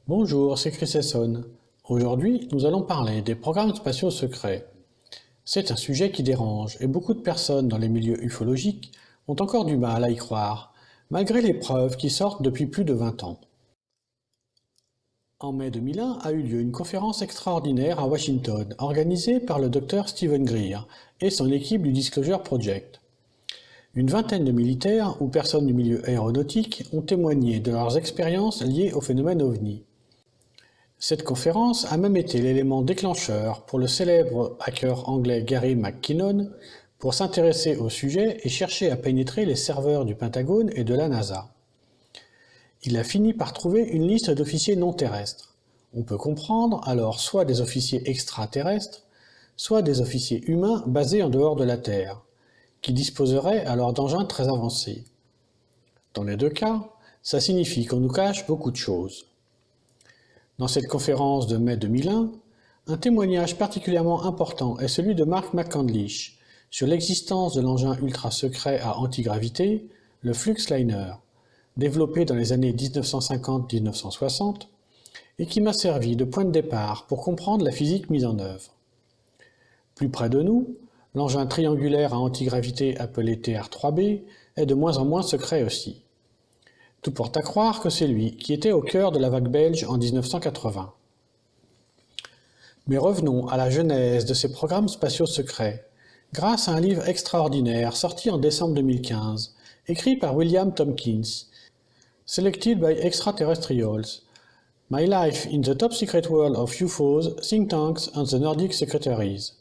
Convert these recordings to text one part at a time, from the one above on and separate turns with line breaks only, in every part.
Bonjour, c'est Chris Esson. Aujourd'hui, nous allons parler des programmes spatiaux secrets. C'est un sujet qui dérange et beaucoup de personnes dans les milieux ufologiques ont encore du mal à y croire, malgré les preuves qui sortent depuis plus de 20 ans. En mai 2001 a eu lieu une conférence extraordinaire à Washington, organisée par le Dr Stephen Greer et son équipe du Disclosure Project. Une vingtaine de militaires ou personnes du milieu aéronautique ont témoigné de leurs expériences liées au phénomène OVNI. Cette conférence a même été l'élément déclencheur pour le célèbre hacker anglais Gary McKinnon pour s'intéresser au sujet et chercher à pénétrer les serveurs du Pentagone et de la NASA. Il a fini par trouver une liste d'officiers non terrestres. On peut comprendre alors soit des officiers extraterrestres, soit des officiers humains basés en dehors de la Terre, qui disposeraient alors d'engins très avancés. Dans les deux cas, ça signifie qu'on nous cache beaucoup de choses. Dans cette conférence de mai 2001, un témoignage particulièrement important est celui de Mark McCandlish sur l'existence de l'engin ultra-secret à antigravité, le Fluxliner, développé dans les années 1950-1960 et qui m'a servi de point de départ pour comprendre la physique mise en œuvre. Plus près de nous, l'engin triangulaire à antigravité appelé TR-3B est de moins en moins secret aussi. Tout porte à croire que c'est lui qui était au cœur de la vague belge en 1980. Mais revenons à la genèse de ces programmes spatiaux secrets, grâce à un livre extraordinaire sorti en décembre 2015, écrit par William Tompkins, Selected by Extraterrestrials, My Life in the Top Secret World of UFOs, Think Tanks and the Nordic Secretaries.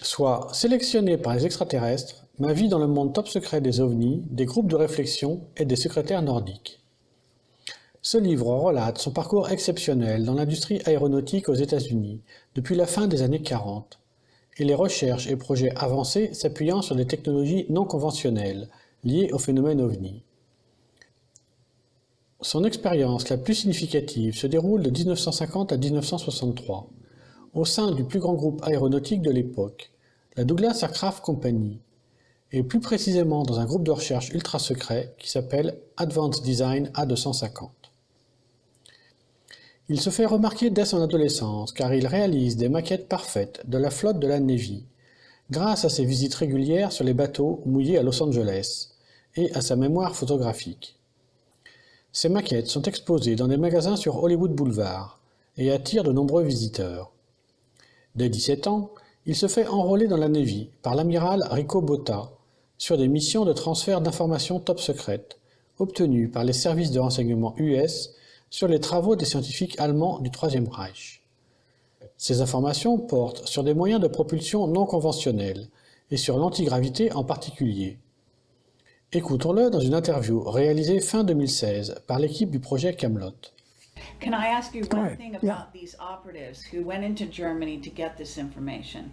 Soit sélectionné par les extraterrestres, ma vie dans le monde top secret des ovnis, des groupes de réflexion et des secrétaires nordiques. Ce livre relate son parcours exceptionnel dans l'industrie aéronautique aux États-Unis depuis la fin des années 40 et les recherches et projets avancés s'appuyant sur des technologies non conventionnelles liées au phénomène ovni. Son expérience la plus significative se déroule de 1950 à 1963 au sein du plus grand groupe aéronautique de l'époque, la Douglas Aircraft Company, et plus précisément dans un groupe de recherche ultra secret qui s'appelle Advanced Design A250. Il se fait remarquer dès son adolescence car il réalise des maquettes parfaites de la flotte de la Navy, grâce à ses visites régulières sur les bateaux mouillés à Los Angeles et à sa mémoire photographique. Ces maquettes sont exposées dans des magasins sur Hollywood Boulevard et attirent de nombreux visiteurs. Dès 17 ans, il se fait enrôler dans la Navy par l'amiral Rico Botta sur des missions de transfert d'informations top secrètes obtenues par les services de renseignement US sur les travaux des scientifiques allemands du Troisième Reich. Ces informations portent sur des moyens de propulsion non conventionnels et sur l'antigravité en particulier. Écoutons-le dans une interview réalisée fin 2016 par l'équipe du projet Camelot.
Can I ask you one thing about these operatives who went into Germany to get this information?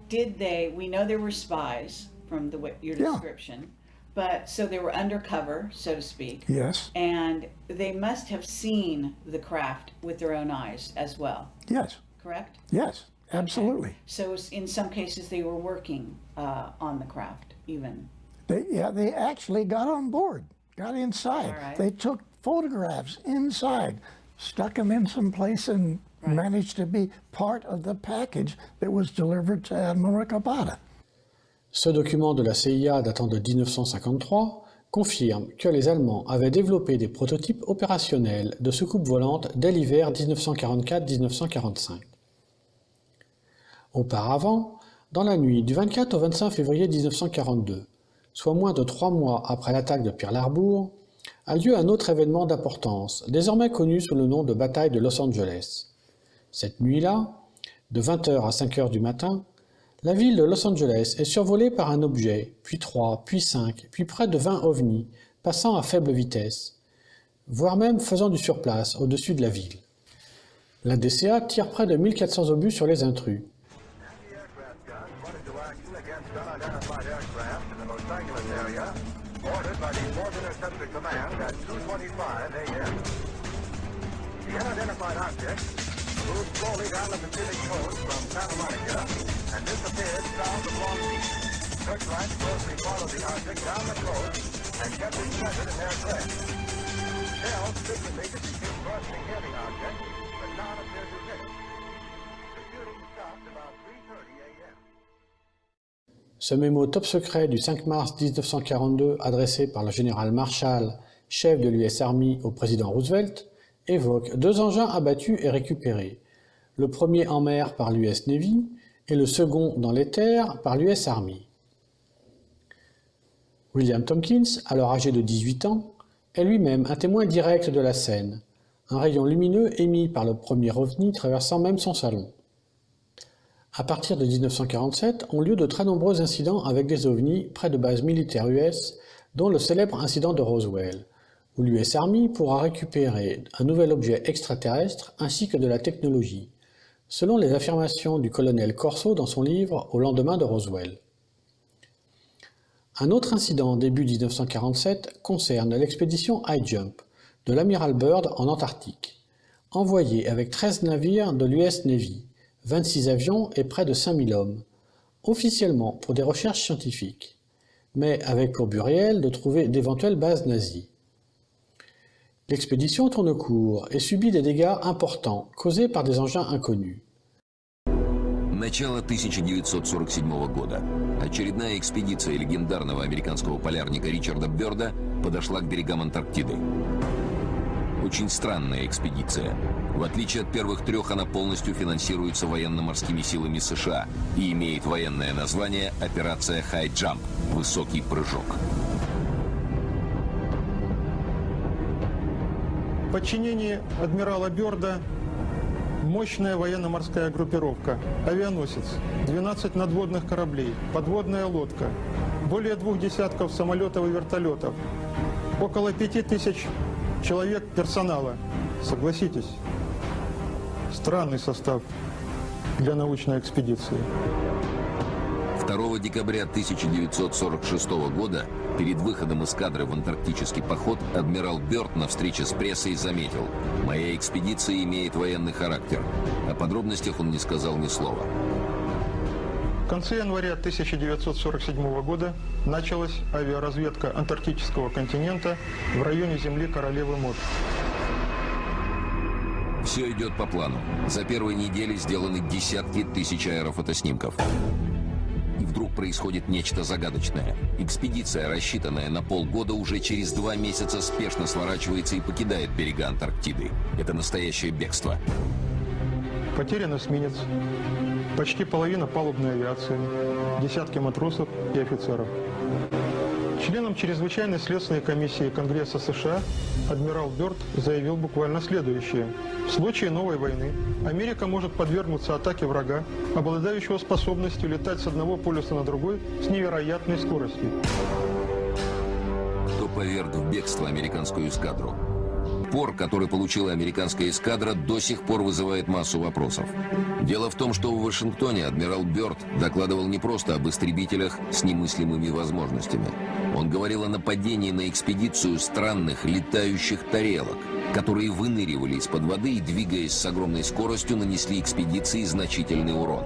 Did they, we know there were spies from your description, but so they were undercover, so to speak.
Yes.
And they must have seen the craft with their own eyes as well.
Yes.
Correct?
Yes, absolutely.
Okay. So in some cases they were working on the craft even.
They actually got on board, got inside.
All right.
They took photographs inside, stuck them in some place and managed to be part of the package that was delivered to Admiral Kabata.
Ce document de la CIA datant de 1953 confirme que les Allemands avaient développé des prototypes opérationnels de soucoupes volantes dès l'hiver 1944-1945. Auparavant, dans la nuit du 24 au 25 février 1942, soit moins de 3 mois après l'attaque de Pearl Harbor, a lieu un autre événement d'importance, désormais connu sous le nom de bataille de Los Angeles. Cette nuit-là, de 20h à 5h du matin, la ville de Los Angeles est survolée par un objet, puis 3, puis 5, puis près de 20 ovnis, passant à faible vitesse, voire même faisant du surplace au-dessus de la ville. La DCA tire près de 1400 obus sur les intrus.
Ordered by the Fourth Interceptor Command at 2:25 a.m. The unidentified object moved slowly down the Pacific coast from Santa Monica and disappeared south of Long Beach. Searchlights closely followed the object down the coast and kept it centered in their track. Shells frequently detected crossing heavy objects.
Ce mémo top secret du 5 mars 1942 adressé par le général Marshall, chef de l'US Army au président Roosevelt, évoque 2 engins abattus et récupérés, le premier en mer par l'US Navy et le second dans les terres par l'US Army. William Tompkins, alors âgé de 18 ans, est lui-même un témoin direct de la scène, un rayon lumineux émis par le premier ovni traversant même son salon. À partir de 1947 ont lieu de très nombreux incidents avec des ovnis près de bases militaires US, dont le célèbre incident de Roswell, où l'US Army pourra récupérer un nouvel objet extraterrestre ainsi que de la technologie, selon les affirmations du colonel Corso dans son livre Au lendemain de Roswell. Un autre incident début 1947 concerne l'expédition High Jump de l'amiral Byrd en Antarctique, envoyée avec 13 navires de l'US Navy, 26 avions et près de 5000 hommes, officiellement pour des recherches scientifiques, mais avec pour but réel de trouver d'éventuelles bases nazies. L'expédition tourne court et subit des dégâts importants causés par des engins inconnus.
Начало 1947 года. Очередная экспедиция легендарного американского полярника Ричарда Бёрда подошла к берегам Антарктиды. Очень странная экспедиция. В отличие от первых 3, она полностью финансируется военно-морскими силами США и имеет военное название «Операция High Jump» – «Высокий прыжок».
В подчинении адмирала Бёрда мощная военно-морская группировка, авианосец, 12 надводных кораблей, подводная лодка, более 2 десятков самолетов и вертолетов, около 5000 человек персонала. Согласитесь, странный состав для научной экспедиции.
2 декабря 1946 года, перед выходом эскадры в антарктический поход, адмирал Бёрд на встрече с прессой заметил: «Моя экспедиция имеет военный характер». О подробностях он не сказал ни слова.
В конце января 1947 года началась авиаразведка антарктического континента в районе земли Королевы Мод.
Все идет по плану. За первые недели сделаны десятки тысяч аэрофотоснимков. И вдруг происходит нечто загадочное. Экспедиция, рассчитанная на полгода, уже через 2 месяца спешно сворачивается и покидает берега Антарктиды. Это настоящее бегство.
Потерян эсминец, почти половина палубной авиации, десятки матросов и офицеров. Членам чрезвычайной следственной комиссии Конгресса США адмирал Бёрд заявил буквально следующее. В случае новой войны Америка может подвергнуться атаке врага, обладающего способностью летать с одного полюса на другой с невероятной скоростью.
Кто поверг в бегство американскую эскадру? Пор, который получила американская эскадра, до сих пор вызывает массу вопросов. Дело в том, что в Вашингтоне адмирал Бёрд докладывал не просто об истребителях с немыслимыми возможностями. Он говорил о нападении на экспедицию странных летающих тарелок, которые выныривали из-под воды и, двигаясь с огромной скоростью, нанесли экспедиции значительный урон.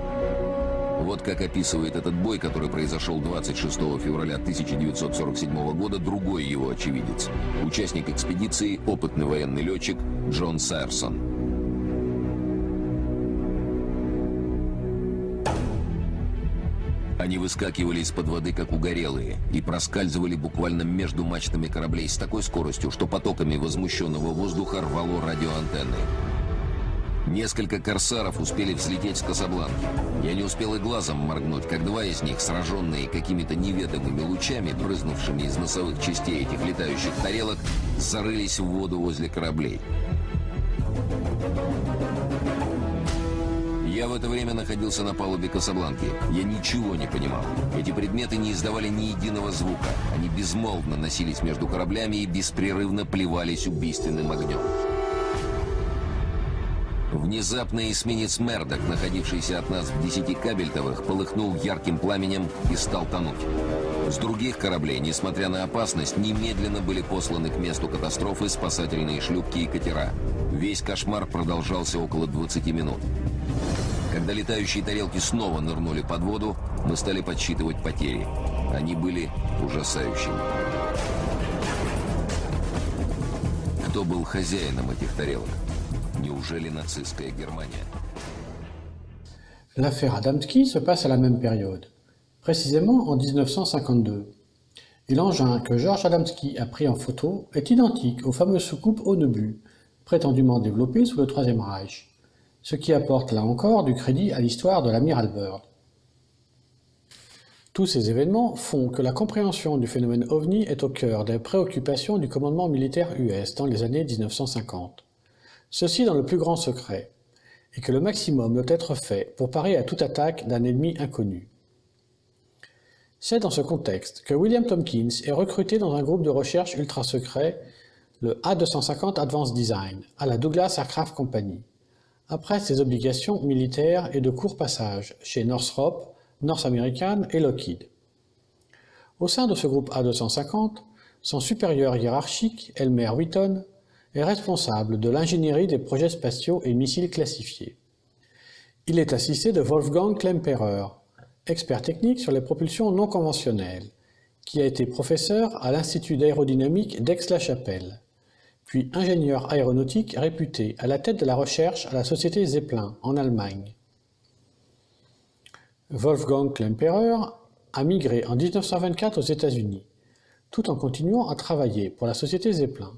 Вот как описывает этот бой, который произошел 26 февраля 1947 года, другой его очевидец. Участник экспедиции, опытный военный летчик Джон Сайерсон. Они выскакивали из-под воды, как угорелые, и проскальзывали буквально между мачтами кораблей с такой скоростью, что потоками возмущенного воздуха рвало радиоантенны. Несколько корсаров успели взлететь с Касабланки. Я не успел и глазом моргнуть, как 2 из них, сраженные какими-то неведомыми лучами, брызнувшими из носовых частей этих летающих тарелок, зарылись в воду возле кораблей. Я в это время находился на палубе Касабланки. Я ничего не понимал. Эти предметы не издавали ни единого звука. Они безмолвно носились между кораблями и беспрерывно плевались убийственным огнем. Внезапно эсминец «Мердок», находившийся от нас в 10 кабельтовых, полыхнул ярким пламенем и стал тонуть. С других кораблей, несмотря на опасность, немедленно были посланы к месту катастрофы спасательные шлюпки и катера. Весь кошмар продолжался около 20 минут. Когда летающие тарелки снова нырнули под воду, мы стали подсчитывать потери. Они были ужасающими. Кто был хозяином этих тарелок? Неужели нацистская Германия?
L'affaire Adamski se passe à la même période. précisément en 1952. Et l'engin que George Adamski a pris en photo est identique aux fameuses soucoupes Onnebu, prétendument développées sous le Troisième Reich, ce qui apporte là encore du crédit à l'histoire de l'amiral Byrd. Tous ces événements font que la compréhension du phénomène OVNI est au cœur des préoccupations du commandement militaire US dans les années 1950. Ceci dans le plus grand secret, et que le maximum doit être fait pour parer à toute attaque d'un ennemi inconnu. C'est dans ce contexte que William Tompkins est recruté dans un groupe de recherche ultra secret, le A250 Advanced Design, à la Douglas Aircraft Company, après ses obligations militaires et de courts passages chez Northrop, North American et Lockheed. Au sein de ce groupe A250, son supérieur hiérarchique, Elmer Wheaton, est responsable de l'ingénierie des projets spatiaux et missiles classifiés. Il est assisté de Wolfgang Klemperer, expert technique sur les propulsions non conventionnelles, qui a été professeur à l'Institut d'aérodynamique d'Aix-la-Chapelle, puis ingénieur aéronautique réputé à la tête de la recherche à la société Zeppelin en Allemagne. Wolfgang Klemperer a migré en 1924 aux États-Unis, tout en continuant à travailler pour la société Zeppelin.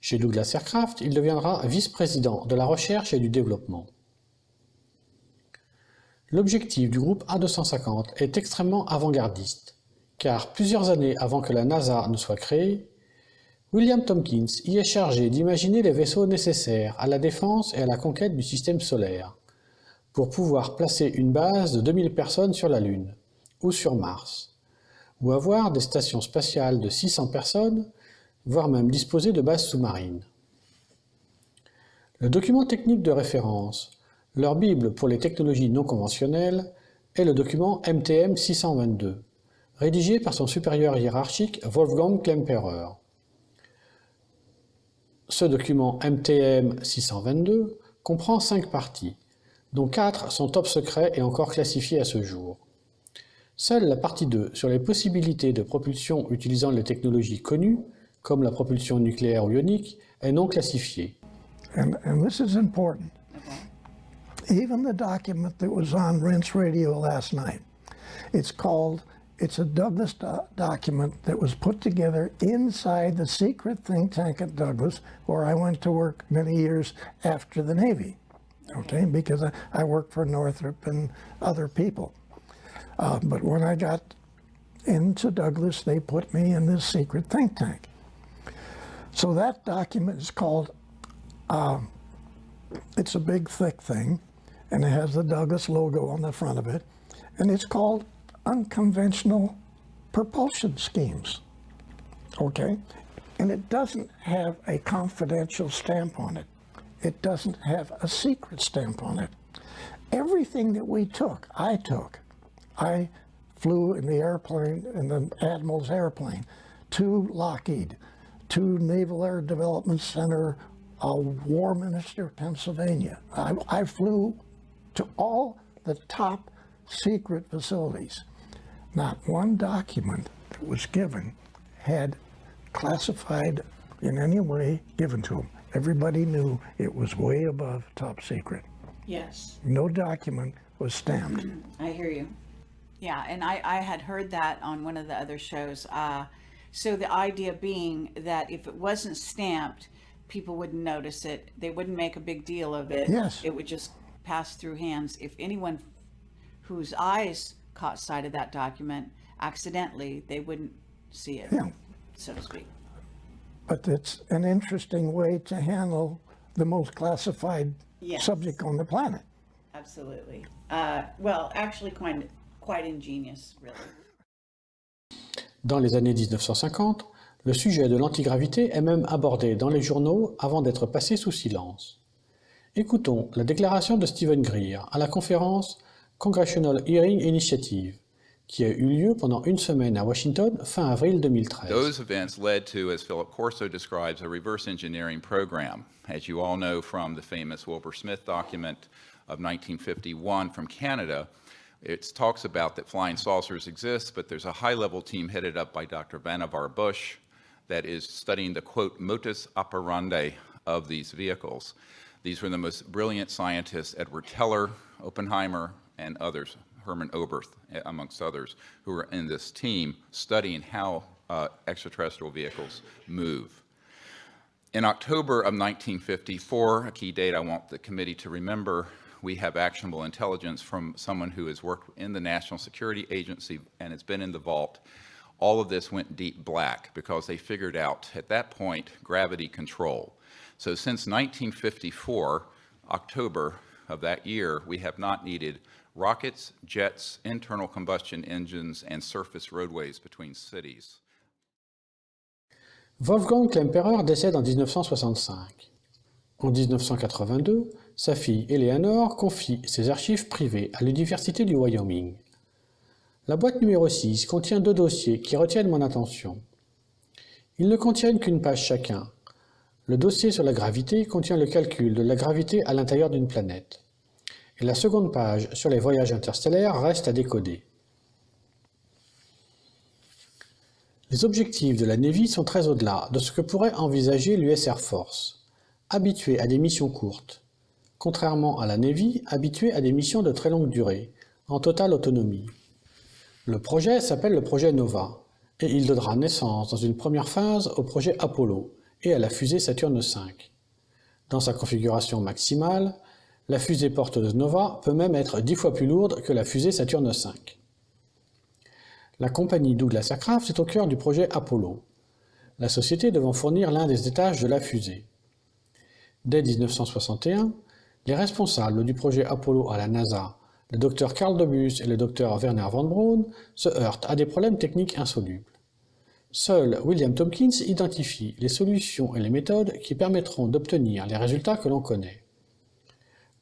Chez Douglas Aircraft, il deviendra vice-président de la recherche et du développement. L'objectif du groupe A250 est extrêmement avant-gardiste, car plusieurs années avant que la NASA ne soit créée, William Tompkins y est chargé d'imaginer les vaisseaux nécessaires à la défense et à la conquête du système solaire, pour pouvoir placer une base de 2000 personnes sur la Lune, ou sur Mars, ou avoir des stations spatiales de 600 personnes, voire même disposer de bases sous-marines. Le document technique de référence, leur Bible pour les technologies non conventionnelles, est le document MTM 622, rédigé par son supérieur hiérarchique Wolfgang Klemperer. Ce document MTM 622 comprend 5 parties, dont 4 sont top secrets et encore classifiés à ce jour. Seule la partie 2 sur les possibilités de propulsion utilisant les technologies connues, comme la propulsion nucléaire ou ionique, est non classifiée.
And this is important. Even the document that was on Rinse Radio last night, it's a Douglas document that was put together inside the secret think tank at Douglas, where I went to work many years after the Navy, okay, because I worked for Northrop and other people. But when I got into Douglas, they put me in this secret think tank. So that document is called, it's a big thick thing, and it has the Douglas logo on the front of it, and it's called Unconventional Propulsion Schemes, okay? And it doesn't have a confidential stamp on it. It doesn't have a secret stamp on it. Everything that we took, I took. I flew in the airplane, in the Admiral's airplane, to Lockheed, to Naval Air Development Center, Warminster, Pennsylvania. I flew to all the top secret facilities. Not one document that was given had classified in any way given to them. Everybody knew it was way above top secret.
Yes.
No document was stamped.
I hear you. Yeah, and I had heard that on one of the other shows. So the idea being that if it wasn't stamped, people wouldn't notice it. They wouldn't make a big deal of it.
Yes.
It would just pass through hands. If anyone whose eyes caught sight of that document accidentally, they wouldn't see it,
Yeah.
so to speak.
But it's an interesting way to handle the most classified
Yes.
subject on the planet.
Absolutely. Well, actually quite ingenious, really.
Dans les années 1950, le sujet de l'antigravité est même abordé dans les journaux avant d'être passé sous silence. Écoutons la déclaration de Stephen Greer à la conférence Congressional Hearing Initiative, qui a eu lieu pendant une semaine à Washington fin avril 2013.
Those events led to, as Philip Corso describes, a reverse engineering program. As you all know from the famous Wilbur Smith document of 1951 from Canada, it talks about that flying saucers exist, but there's a high-level team headed up by Dr. Vannevar Bush that is studying the, quote, modus operandi of these vehicles. These were the most brilliant scientists, Edward Teller, Oppenheimer, and others Herman Oberth, amongst others, who were in this team studying how extraterrestrial vehicles move. In October of 1954, a key date I want the committee to remember, we have actionable intelligence from someone who has worked in the National Security Agency and has been in the vault. All of this went deep black because they figured out at that point gravity control. So since 1954, October of that year, we have not needed rockets, jets, internal combustion engines, and surface roadways between cities.
Wolfgang Klemperer décède en 1965. En 1982, sa fille Eleanor confie ses archives privées à l'Université du Wyoming. La boîte numéro 6 contient 2 dossiers qui retiennent mon attention. Ils ne contiennent qu'une page chacun. Le dossier sur la gravité contient le calcul de la gravité à l'intérieur d'une planète. Et la seconde page sur les voyages interstellaires reste à décoder. Les objectifs de la Navy sont très au-delà de ce que pourrait envisager l'US Air Force, habituée à des missions courtes, contrairement à la Navy habituée à des missions de très longue durée, en totale autonomie. Le projet s'appelle le projet Nova, et il donnera naissance dans une première phase au projet Apollo et à la fusée Saturne V. Dans sa configuration maximale, la fusée porteuse Nova peut même être 10 fois plus lourde que la fusée Saturne V. La compagnie Douglas Aircraft est au cœur du projet Apollo, la société devant fournir l'un des étages de la fusée. Dès 1961, les responsables du projet Apollo à la NASA, le Dr Carl Debus et le Dr Werner von Braun, se heurtent à des problèmes techniques insolubles. Seul William Tompkins identifie les solutions et les méthodes qui permettront d'obtenir les résultats que l'on connaît.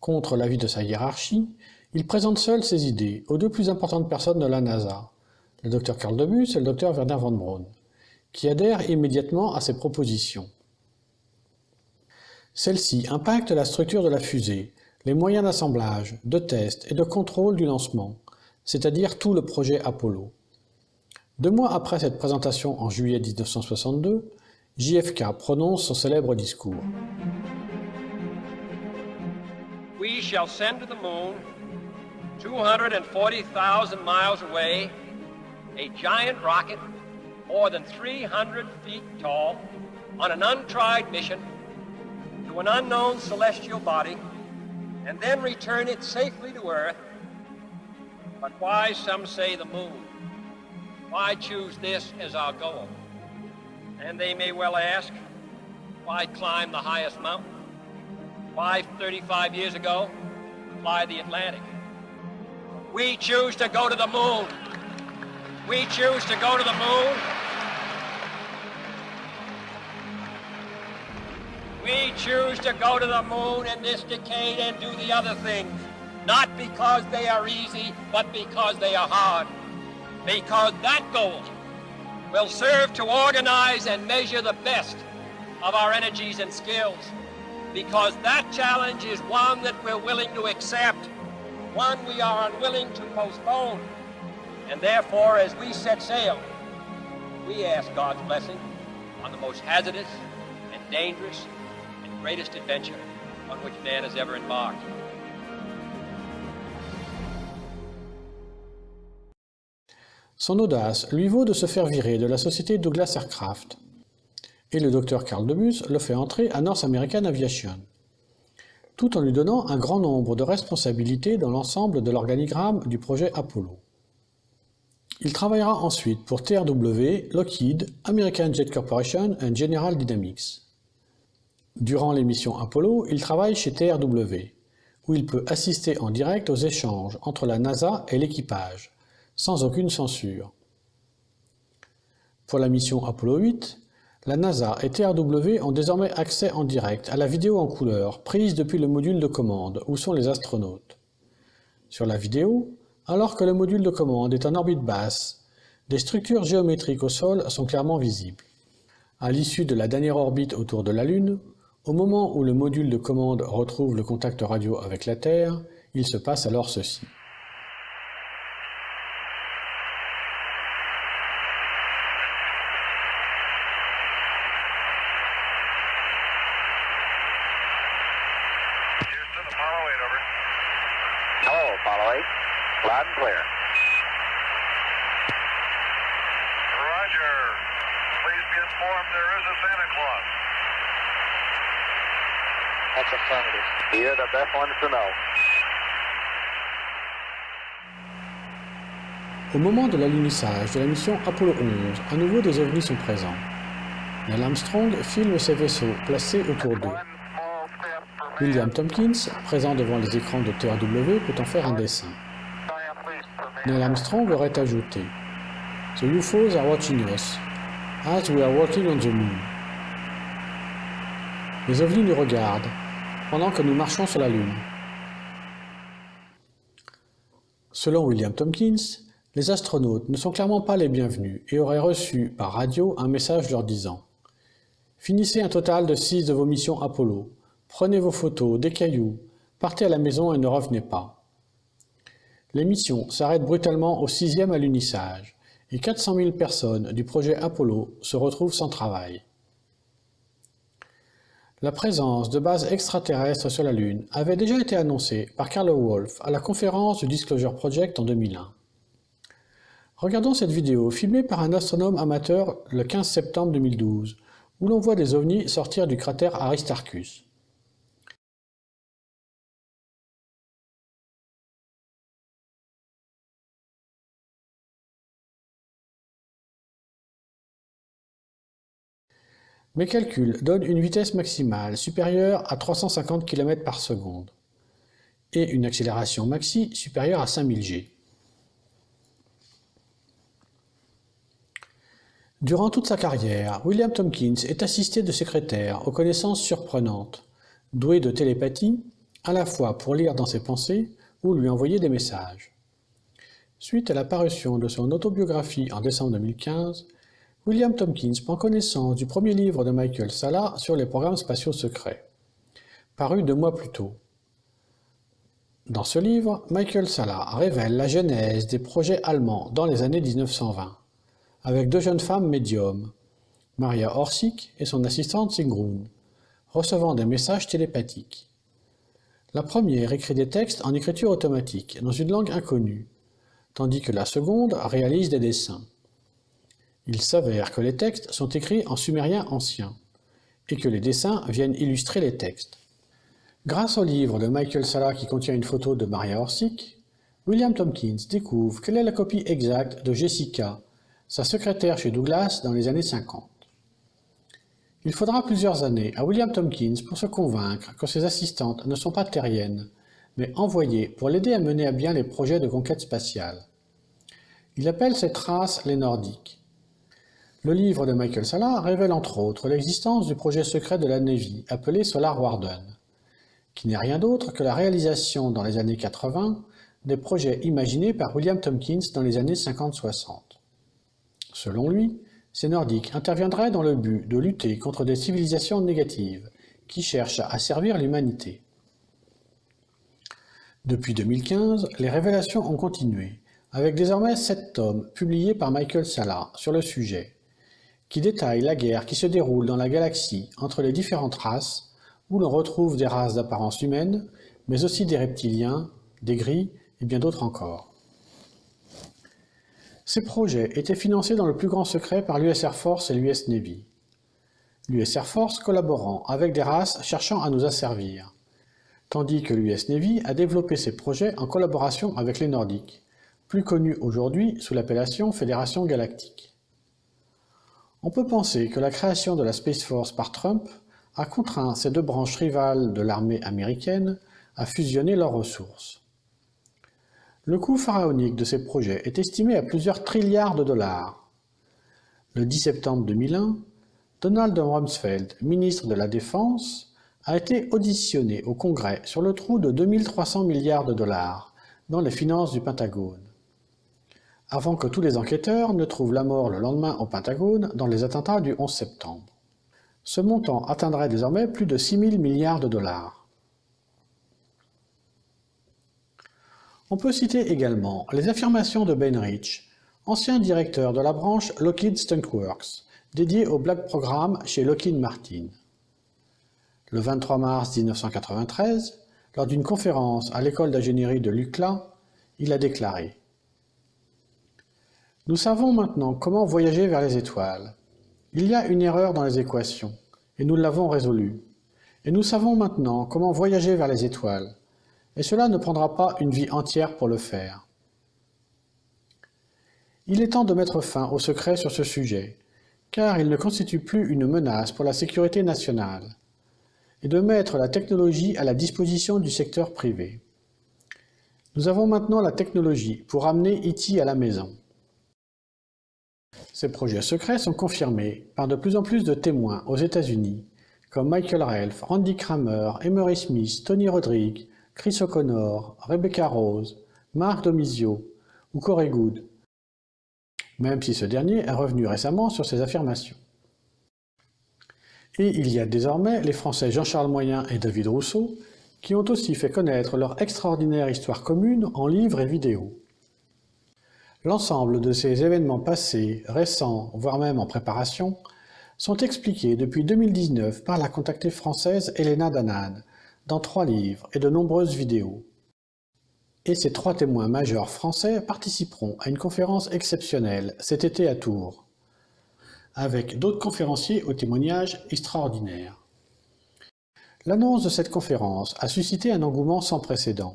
Contre l'avis de sa hiérarchie, il présente seul ses idées aux 2 plus importantes personnes de la NASA, le Dr Carl Debus et le Dr Werner von Braun, qui adhèrent immédiatement à ses propositions. Celles-ci impactent la structure de la fusée, les moyens d'assemblage, de test et de contrôle du lancement, c'est-à-dire tout le projet Apollo. 2 mois après cette présentation en juillet 1962, JFK prononce son célèbre discours.
We shall send to the moon, 240,000 miles away, a giant rocket more than 300 feet tall on an untried mission to an unknown celestial body and then return it safely to Earth. But why, some say, the moon? Why choose this as our goal? And they may well ask, why climb the highest mountain? Why, 35 years ago, fly the Atlantic? We choose to go to the moon. We choose to go to the moon. We choose to go to the moon in this decade and do the other things, not because they are easy, but because they are hard. Because that goal will serve to organize and measure the best of our energies and skills. Because that challenge is one that we're willing to accept, one we are unwilling to postpone. And therefore, as we set sail, we ask God's blessing on the most hazardous and dangerous and greatest adventure on which man has ever embarked.
Son audace lui vaut de se faire virer de la société Douglas Aircraft, et le Dr Carl Debus le fait entrer à North American Aviation, tout en lui donnant un grand nombre de responsabilités dans l'ensemble de l'organigramme du projet Apollo. Il travaillera ensuite pour TRW, Lockheed, American Jet Corporation et General Dynamics. Durant les missions Apollo, il travaille chez TRW, où il peut assister en direct aux échanges entre la NASA et l'équipage, sans aucune censure. Pour la mission Apollo 8, la NASA et TRW ont désormais accès en direct à la vidéo en couleur prise depuis le module de commande où sont les astronautes. Sur la vidéo, alors que le module de commande est en orbite basse, des structures géométriques au sol sont clairement visibles. À l'issue de la dernière orbite autour de la Lune, au moment où le module de commande retrouve le contact radio avec la Terre, il se passe alors ceci.
Hello, Apollo 8. Loud and clear. Roger. Please be informed there is a Santa Claus. That's affirmative. You're the best ones to know.
Au moment de l'alunissage de la mission Apollo 11, à nouveau des ovnis sont présents. Neil Armstrong filme ces vaisseaux placés autour d'eux. William Tompkins, présent devant les écrans de TRW, peut en faire un dessin. Neil Armstrong aurait ajouté « The UFOs are watching us, as we are walking on the moon ». Les ovnis nous regardent, pendant que nous marchons sur la Lune. Selon William Tompkins, les astronautes ne sont clairement pas les bienvenus et auraient reçu par radio un message leur disant « Finissez un total de 6 de vos missions Apollo, prenez vos photos, des cailloux, partez à la maison et ne revenez pas. » Les missions s'arrêtent brutalement au 6e alunissage et 400 000 personnes du projet Apollo se retrouvent sans travail. La présence de bases extraterrestres sur la Lune avait déjà été annoncée par Carlo Wolf à la conférence du Disclosure Project en 2001. Regardons cette vidéo filmée par un astronome amateur le 15 septembre 2012, où l'on voit des ovnis sortir du cratère Aristarchus. Mes calculs donnent une vitesse maximale supérieure à 350 km/s et une accélération maxi supérieure à 5000 G. Durant toute sa carrière, William Tompkins est assisté de secrétaires aux connaissances surprenantes, doués de télépathie, à la fois pour lire dans ses pensées ou lui envoyer des messages. Suite à la parution de son autobiographie en décembre 2015, William Tompkins prend connaissance du premier livre de Michael Salla sur les programmes spatiaux secrets, paru 2 mois plus tôt. Dans ce livre, Michael Salla révèle la genèse des projets allemands dans les années 1920. Avec 2 jeunes femmes médiums, Maria Orsic et son assistante Sigrun, recevant des messages télépathiques. La première écrit des textes en écriture automatique, dans une langue inconnue, tandis que la seconde réalise des dessins. Il s'avère que les textes sont écrits en sumérien ancien, et que les dessins viennent illustrer les textes. Grâce au livre de Michael Salla qui contient une photo de Maria Orsic, William Tompkins découvre quelle est la copie exacte de Jessica, sa secrétaire chez Douglas dans les années 50. Il faudra plusieurs années à William Tompkins pour se convaincre que ses assistantes ne sont pas terriennes, mais envoyées pour l'aider à mener à bien les projets de conquête spatiale. Il appelle ces traces les Nordiques. Le livre de Michael Salla révèle entre autres l'existence du projet secret de la Navy appelé Solar Warden, qui n'est rien d'autre que la réalisation dans les années 80 des projets imaginés par William Tompkins dans les années 50-60. Selon lui, ces Nordiques interviendraient dans le but de lutter contre des civilisations négatives qui cherchent à asservir l'humanité. Depuis 2015, les révélations ont continué, avec désormais 7 tomes publiés par Michael Salla sur le sujet, qui détaillent la guerre qui se déroule dans la galaxie entre les différentes races, où l'on retrouve des races d'apparence humaine, mais aussi des reptiliens, des gris et bien d'autres encore. Ces projets étaient financés dans le plus grand secret par l'US Air Force et l'US Navy. L'US Air Force collaborant avec des races cherchant à nous asservir, tandis que l'US Navy a développé ses projets en collaboration avec les Nordiques, plus connus aujourd'hui sous l'appellation Fédération Galactique. On peut penser que la création de la Space Force par Trump a contraint ces 2 branches rivales de l'armée américaine à fusionner leurs ressources. Le coût pharaonique de ces projets est estimé à plusieurs trilliards de dollars. Le 10 septembre 2001, Donald Rumsfeld, ministre de la Défense, a été auditionné au Congrès sur le trou de 2300 milliards de dollars dans les finances du Pentagone, avant que tous les enquêteurs ne trouvent la mort le lendemain au Pentagone dans les attentats du 11 septembre. Ce montant atteindrait désormais plus de 6 000 milliards de dollars. On peut citer également les affirmations de Ben Rich, ancien directeur de la branche Lockheed Stunkworks, dédiée au Black Programme chez Lockheed Martin. Le 23 mars 1993, lors d'une conférence à l'école d'ingénierie de l'UCLA, Il a déclaré: « Nous savons maintenant comment voyager vers les étoiles. Il y a une erreur dans les équations, et nous l'avons résolue. Et nous savons maintenant comment voyager vers les étoiles, et cela ne prendra pas une vie entière pour le faire. Il est temps de mettre fin au secret sur ce sujet, car il ne constitue plus une menace pour la sécurité nationale, et de mettre la technologie à la disposition du secteur privé. Nous avons maintenant la technologie pour amener E.T. à la maison. » Ces projets secrets sont confirmés par de plus en plus de témoins aux États-Unis, comme Michael Ralph, Randy Kramer, Emery Smith, Tony Rodrigue, Chris O'Connor, Rebecca Rose, Mark Domizio ou Corey Goode, même si ce dernier est revenu récemment sur ses affirmations. Et il y a désormais les Français Jean-Charles Moyen et David Rousseau, qui ont aussi fait connaître leur extraordinaire histoire commune en livres et vidéos. L'ensemble de ces événements passés, récents, voire même en préparation, sont expliqués depuis 2019 par la contactée française Elena Danad, dans 3 livres et de nombreuses vidéos. Et ces 3 témoins majeurs français participeront à une conférence exceptionnelle cet été à Tours, avec d'autres conférenciers aux témoignages extraordinaires. L'annonce de cette conférence a suscité un engouement sans précédent,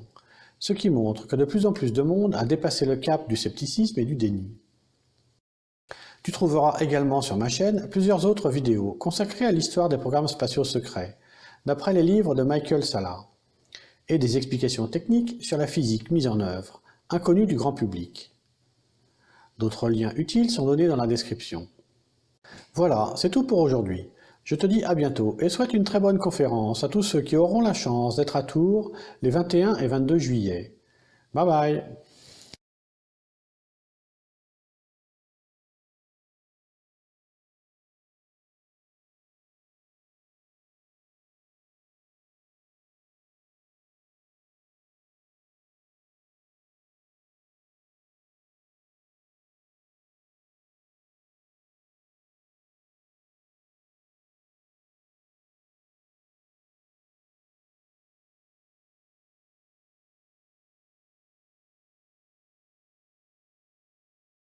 ce qui montre que de plus en plus de monde a dépassé le cap du scepticisme et du déni. Tu trouveras également sur ma chaîne plusieurs autres vidéos consacrées à l'histoire des programmes spatiaux secrets, d'après les livres de Michael Salla, et des explications techniques sur la physique mise en œuvre, inconnue du grand public. D'autres liens utiles sont donnés dans la description. Voilà, c'est tout pour aujourd'hui. Je te dis à bientôt et souhaite une très bonne conférence à tous ceux qui auront la chance d'être à Tours les 21 et 22 juillet. Bye bye!